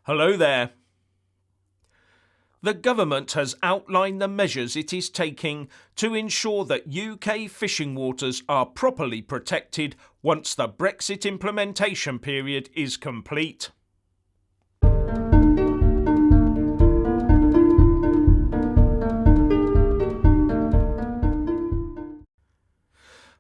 Hello there. The government has outlined the measures it is taking to ensure that UK fishing waters are properly protected once the Brexit Implementation Period is complete.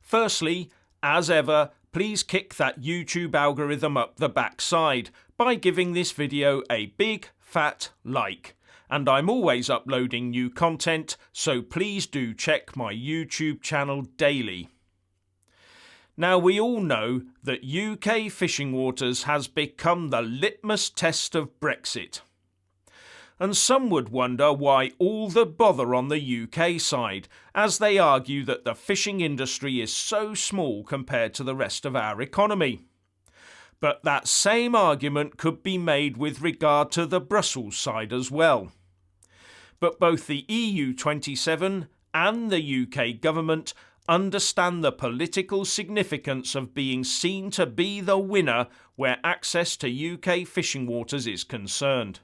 Firstly, as ever, please kick that YouTube algorithm up the backside by giving this video a big fat like. And I'm always uploading new content, so please do check my YouTube channel daily. Now, we all know that UK fishing waters has become the litmus test of Brexit. And some would wonder why all the bother on the UK side, as they argue that the fishing industry is so small compared to the rest of our economy. But that same argument could be made with regard to the Brussels side as well. But both the EU 27 and the UK government understand the political significance of being seen to be the winner where access to UK fishing waters is concerned.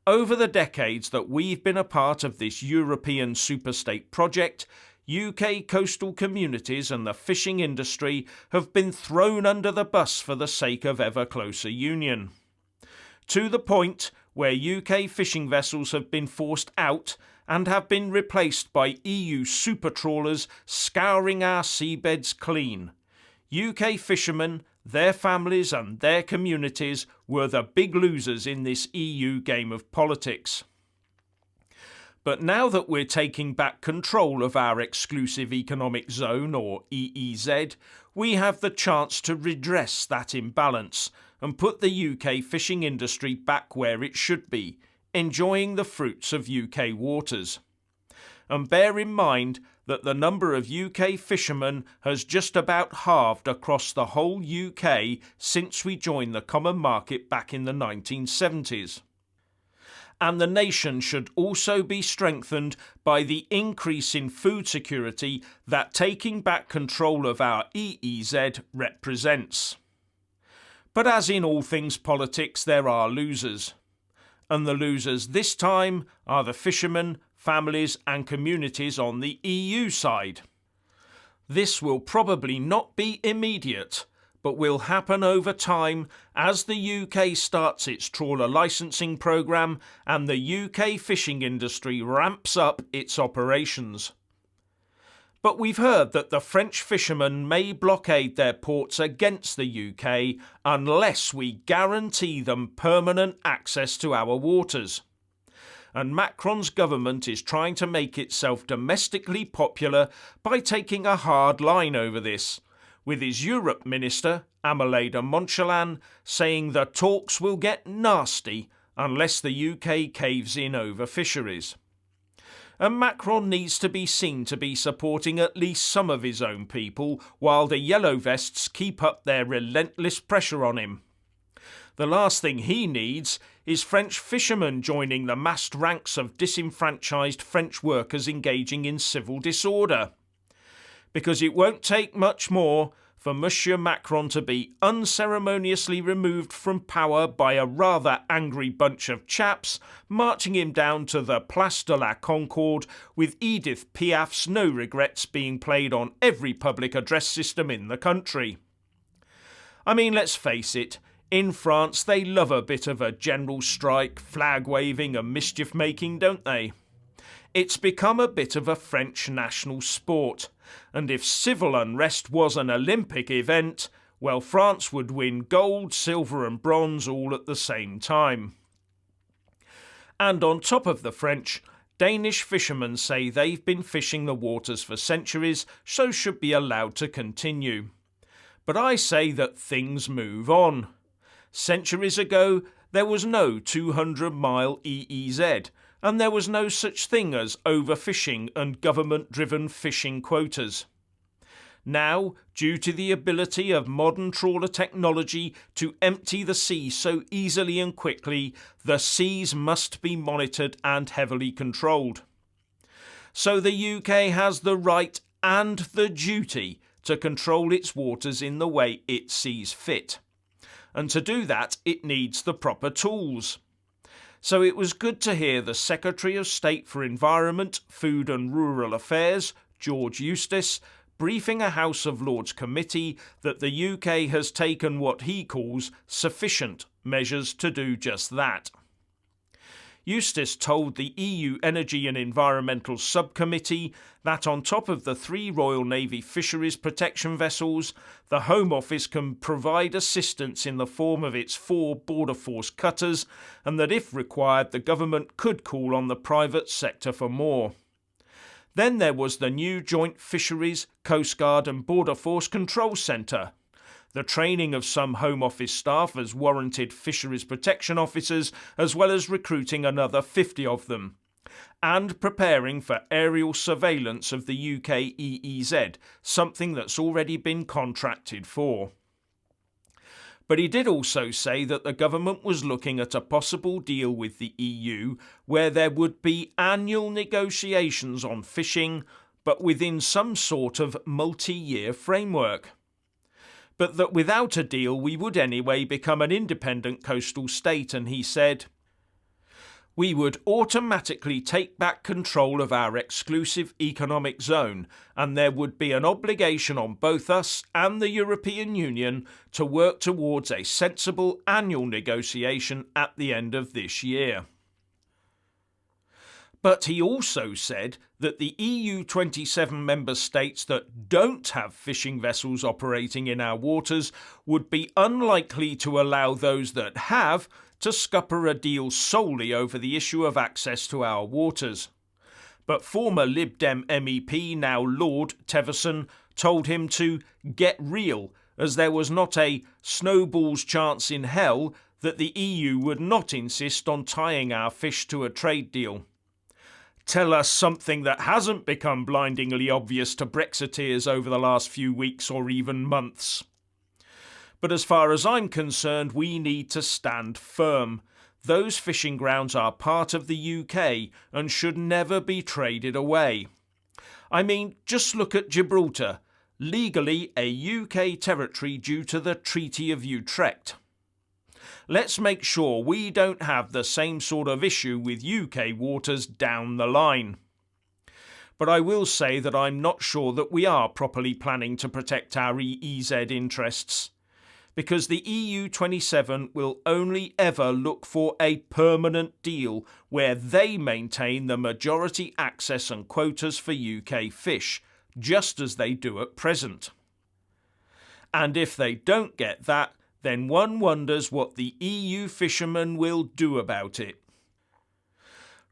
Over the decades that we've been a part of this European superstate project, UK coastal communities and the fishing industry have been thrown under the bus for the sake of ever closer union. To the point where UK fishing vessels have been forced out and have been replaced by EU super trawlers scouring our seabeds clean. UK fishermen, their families and their communities were the big losers in this EU game of politics. But now that we're taking back control of our exclusive economic zone, or EEZ, we have the chance to redress that imbalance and put the UK fishing industry back where it should be, enjoying the fruits of UK waters. And bear in mind that the number of UK fishermen has just about halved across the whole UK since we joined the common market back in the 1970s. And the nation should also be strengthened by the increase in food security that taking back control of our EEZ represents. But as in all things politics, there are losers. And the losers this time are the fishermen, families and communities on the EU side. This will probably not be immediate, but will happen over time as the UK starts its trawler licensing programme and the UK fishing industry ramps up its operations. But we've heard that the French fishermen may blockade their ports against the UK unless we guarantee them permanent access to our waters. And Macron's government is trying to make itself domestically popular by taking a hard line over this, with his Europe Minister, Amélie de Montchalin, saying the talks will get nasty unless the UK caves in over fisheries. And Macron needs to be seen to be supporting at least some of his own people, while the yellow vests keep up their relentless pressure on him. The last thing he needs is French fishermen joining the massed ranks of disenfranchised French workers engaging in civil disorder. Because it won't take much more for Monsieur Macron to be unceremoniously removed from power by a rather angry bunch of chaps marching him down to the Place de la Concorde with Edith Piaf's No Regrets being played on every public address system in the country. I mean, let's face it, in France they love a bit of a general strike, flag waving and mischief making, don't they? It's become a bit of a French national sport, and if civil unrest was an Olympic event, well, France would win gold, silver and bronze all at the same time. And on top of the French, Danish fishermen say they've been fishing the waters for centuries, so should be allowed to continue. But I say that things move on. Centuries ago, there was no 200-mile EEZ, and there was no such thing as overfishing and government-driven fishing quotas. Now, due to the ability of modern trawler technology to empty the sea so easily and quickly, the seas must be monitored and heavily controlled. So the UK has the right and the duty to control its waters in the way it sees fit. and to do that it needs the proper tools. So it was good to hear the Secretary of State for Environment, Food and Rural Affairs, George Eustice, briefing a House of Lords committee that the UK has taken what he calls sufficient measures to do just that. Eustice told the EU Energy and Environmental Subcommittee that on top of the 3 Royal Navy fisheries protection vessels, the Home Office can provide assistance in the form of its 4 Border Force cutters, and that if required the government could call on the private sector for more. Then there was the new Joint Fisheries, Coast Guard and Border Force Control Centre. The training of some Home Office staff as warranted fisheries protection officers, as well as recruiting another 50 of them. And preparing for aerial surveillance of the UK EEZ, something that's already been contracted for. But he did also say that the government was looking at a possible deal with the EU where there would be annual negotiations on fishing, but within some sort of multi-year framework. But that without a deal we would anyway become an independent coastal state, and he said, "We would automatically take back control of our exclusive economic zone, and there would be an obligation on both us and the European Union to work towards a sensible annual negotiation at the end of this year." But he also said that the EU 27 member states that don't have fishing vessels operating in our waters would be unlikely to allow those that have to scupper a deal solely over the issue of access to our waters. But former Lib Dem MEP, now Lord Teverson, told him to get real, as there was not a snowball's chance in hell that the EU would not insist on tying our fish to a trade deal. Tell us something that hasn't become blindingly obvious to Brexiteers over the last few weeks or even months. But as far as I'm concerned, we need to stand firm. Those fishing grounds are part of the UK and should never be traded away. I mean, just look at Gibraltar, legally a UK territory due to the Treaty of Utrecht. Let's make sure we don't have the same sort of issue with UK waters down the line. But I will say that I'm not sure that we are properly planning to protect our EEZ interests, because the EU 27 will only ever look for a permanent deal where they maintain the majority access and quotas for UK fish, just as they do at present. And if they don't get that, then one wonders what the EU fishermen will do about it.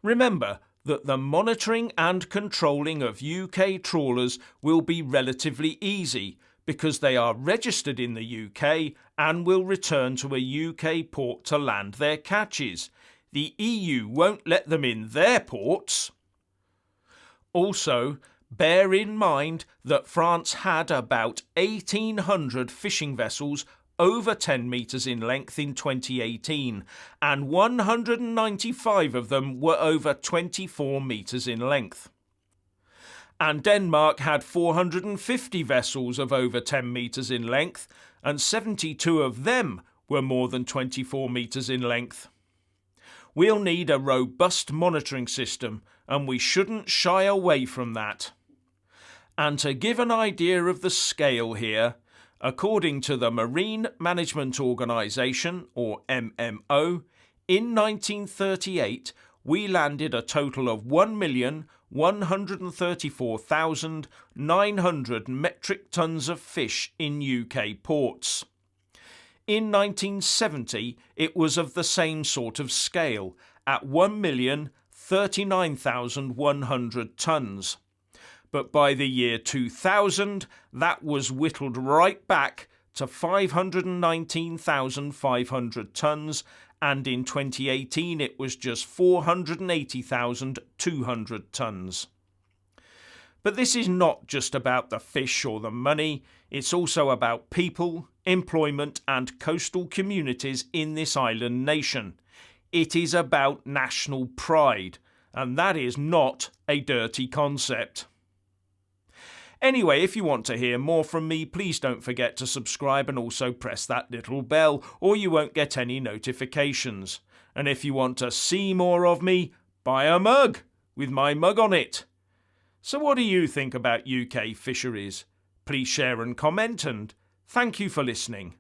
Remember that the monitoring and controlling of UK trawlers will be relatively easy because they are registered in the UK and will return to a UK port to land their catches. The EU won't let them in their ports. Also, bear in mind that France had about 1,800 fishing vessels over 10 metres in length in 2018, and 195 of them were over 24 metres in length. And Denmark had 450 vessels of over 10 metres in length, and 72 of them were more than 24 metres in length. We'll need a robust monitoring system, and we shouldn't shy away from that. And to give an idea of the scale here, according to the Marine Management Organisation, or MMO, in 1938 we landed a total of 1,134,900 metric tonnes of fish in UK ports. In 1970 it was of the same sort of scale, at 1,039,100 tonnes. But by the year 2000, that was whittled right back to 519,500 tonnes, and in 2018 it was just 480,200 tonnes. But this is not just about the fish or the money, it's also about people, employment and coastal communities in this island nation. It is about national pride, and that is not a dirty concept. Anyway, if you want to hear more from me, please don't forget to subscribe and also press that little bell, or you won't get any notifications. And if you want to see more of me, buy a mug with my mug on it. So what do you think about UK fisheries? Please share and comment, and thank you for listening.